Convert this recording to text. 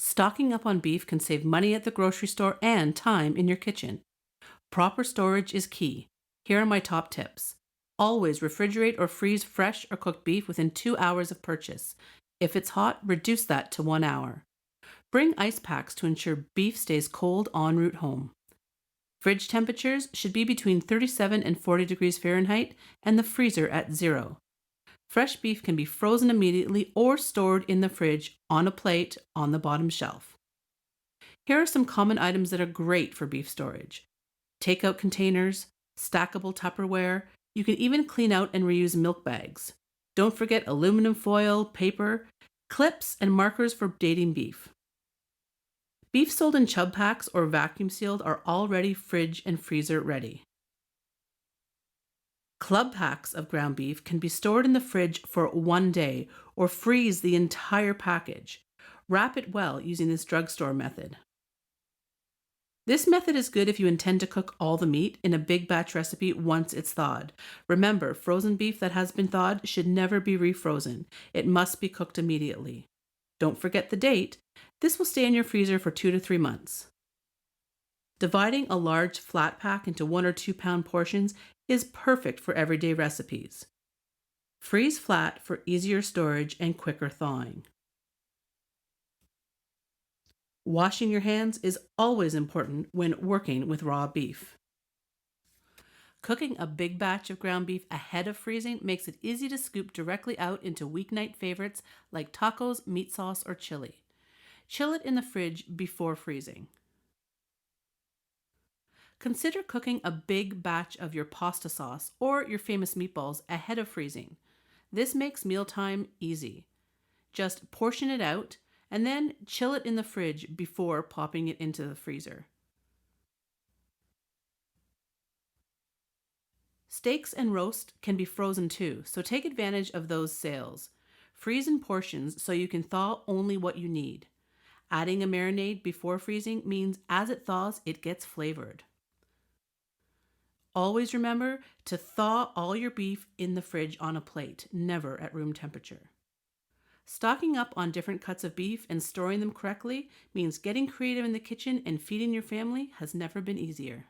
Stocking up on beef can save money at the grocery store and time in your kitchen. Proper storage is key. Here are my top tips. Always refrigerate or freeze fresh or cooked beef within 2 hours of purchase. If it's hot, reduce that to 1 hour. Bring ice packs to ensure beef stays cold en route home. Fridge temperatures should be between 37 and 40 degrees Fahrenheit and the freezer at 0. Fresh beef can be frozen immediately or stored in the fridge on a plate on the bottom shelf. Here are some common items that are great for beef storage: takeout containers, stackable Tupperware. You can even clean out and reuse milk bags. Don't forget aluminum foil, paper, clips, and markers for dating beef. Beef sold in chub packs or vacuum sealed are already fridge and freezer ready. Club packs of ground beef can be stored in the fridge for 1 day or freeze the entire package. Wrap it well using this drugstore method. This method is good if you intend to cook all the meat in a big batch recipe once it's thawed. Remember, frozen beef that has been thawed should never be refrozen. It must be cooked immediately. Don't forget the date. This will stay in your freezer for 2 to 3 months. Dividing a large flat pack into 1 or 2 pound portions is perfect for everyday recipes. Freeze flat for easier storage and quicker thawing. Washing your hands is always important when working with raw beef. Cooking a big batch of ground beef ahead of freezing makes it easy to scoop directly out into weeknight favorites like tacos, meat sauce, or chili. Chill it in the fridge before freezing. Consider cooking a big batch of your pasta sauce or your famous meatballs ahead of freezing. This makes mealtime easy. Just portion it out and then chill it in the fridge before popping it into the freezer. Steaks and roast can be frozen too, so take advantage of those sales. Freeze in portions so you can thaw only what you need. Adding a marinade before freezing means as it thaws, it gets flavored. Always remember to thaw all your beef in the fridge on a plate, never at room temperature. Stocking up on different cuts of beef and storing them correctly means getting creative in the kitchen and feeding your family has never been easier.